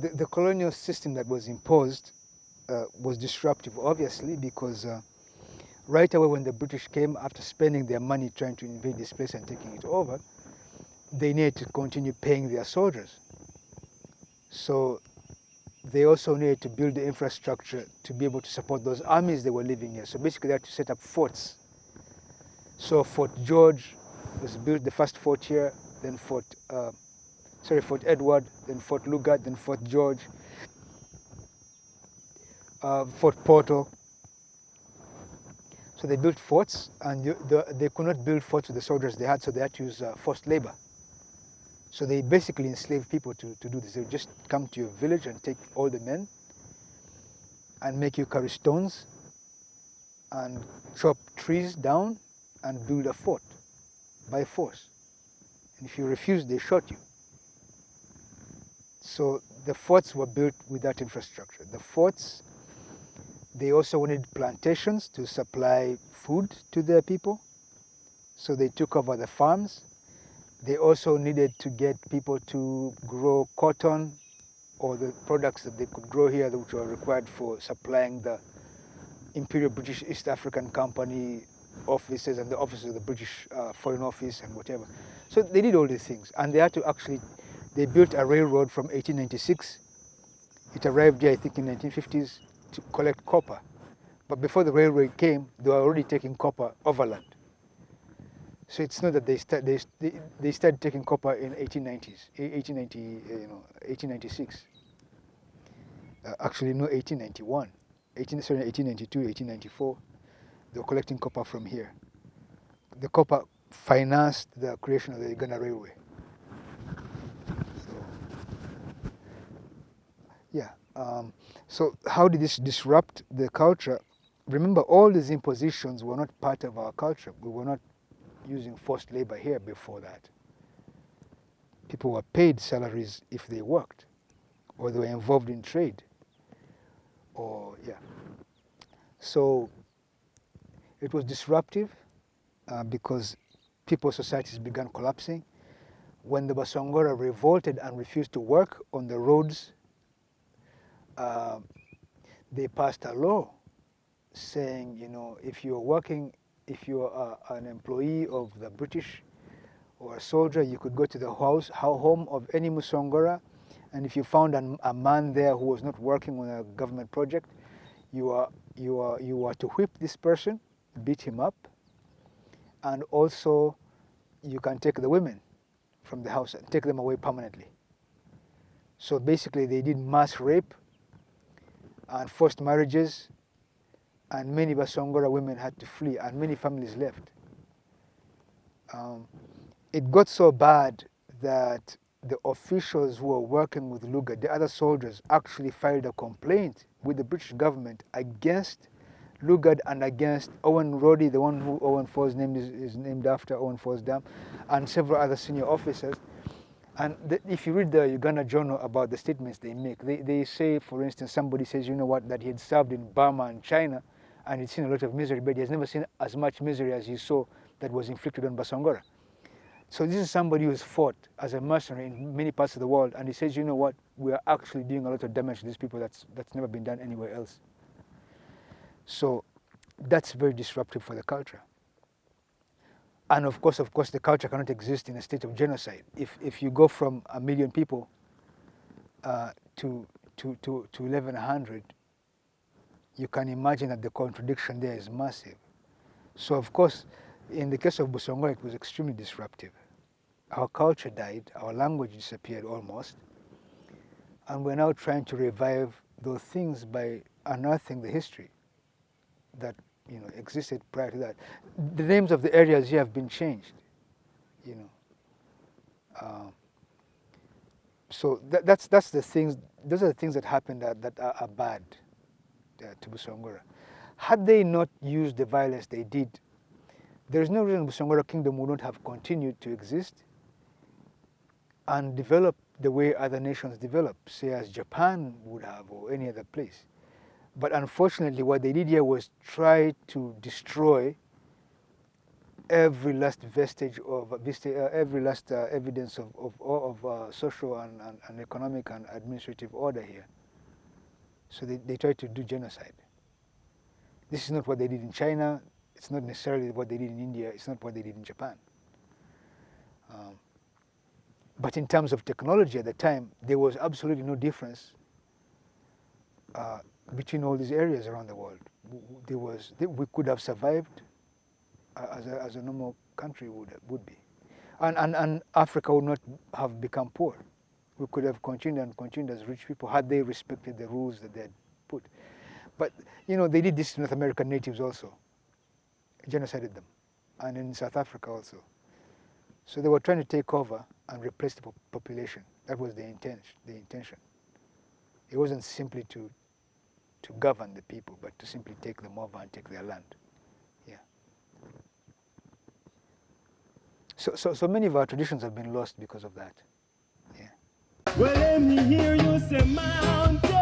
the colonial system that was imposed was disruptive, obviously, because right away when the British came, after spending their money trying to invade this place and taking it over, they needed to continue paying their soldiers. So they also needed to build the infrastructure to be able to support those armies that were living here. So basically they had to set up forts. So Fort George was built, the first fort here, then Fort Edward, then Fort Lugard, then Fort George, Fort Portal. So they built forts, and they could not build forts with the soldiers they had, so they had to use forced labor. So they basically enslaved people to do this. They would just come to your village and take all the men and make you carry stones and chop trees down and build a fort by force. And if you refused, they shot you. So the forts were built with that infrastructure. The forts, they also wanted plantations to supply food to their people. So they took over the farms. They also needed to get people to grow cotton or the products that they could grow here, which were required for supplying the Imperial British East African Company offices and the offices of the British Foreign Office and whatever. So they did all these things, and they had to actually, they built a railroad from 1896. It arrived here, I think, in 1950s to collect copper. But before the railroad came, they were already taking copper overland. So it's not that they started taking copper in 1896. Actually, no, 1891. 1892, 1894. They were collecting copper from here. The copper financed the creation of the Uganda Railway. So, yeah. So how did this disrupt the culture? Remember, all these impositions were not part of our culture. We were not using forced labor here before that. People were paid salaries if they worked, or they were involved in trade, or yeah. So it was disruptive because people's societies began collapsing. When the Busongora revolted and refused to work on the roads, they passed a law saying, you know, if you're working, if you're an employee of the British or a soldier, you could go to the home of any Busongora, and if you found a man there who was not working on a government project, you are to whip this person, beat him up, and also you can take the women from the house and take them away permanently. So basically they did mass rape and forced marriages, and many Busongora women had to flee, and many families left. It got so bad that the officials who were working with Lugard, the other soldiers, actually filed a complaint with the British government against Lugard and against Owen Roddy, the one who Owen Fall's name is named after, Owen Fall's Dam, and several other senior officers. And if you read the Uganda Journal about the statements they make, they say, for instance, somebody says, you know what, that he had served in Burma and China, and he'd seen a lot of misery, but he has never seen as much misery as he saw that was inflicted on Busongora. So this is somebody who's fought as a mercenary in many parts of the world, and he says, you know what, we are actually doing a lot of damage to these people that's never been done anywhere else. So that's very disruptive for the culture. And of course, the culture cannot exist in a state of genocide. If you go from 1 million people to 1,100, you can imagine that the contradiction there is massive. So of course, in the case of Busongora, it was extremely disruptive. Our culture died, our language disappeared almost, and we're now trying to revive those things by unearthing the history that existed prior to that. The names of the areas here have been changed, so that's the things. Those are the things that happened that are bad to Busongora. Had they not used the violence they did, there is no reason Busongora Kingdom would not have continued to exist and develop the way other nations develop, say as Japan would have or any other place. But unfortunately, what they did here was try to destroy every last vestige of every last evidence of social and economic and administrative order here. So they tried to do genocide. This is not what they did in China. It's not necessarily what they did in India. It's not what they did in Japan. But in terms of technology at the time, there was absolutely no difference between all these areas around the world. We could have survived as a normal country would be. And Africa would not have become poor. We could have continued as rich people had they respected the rules that they had put. But, you know, they did this to North American natives also, genocided them, and in South Africa also. So they were trying to take over and replace the population. That was the intention. It wasn't simply to govern the people, but to simply take them over and take their land. Yeah. So many of our traditions have been lost because of that. Yeah. Well, let me hear you say mountain.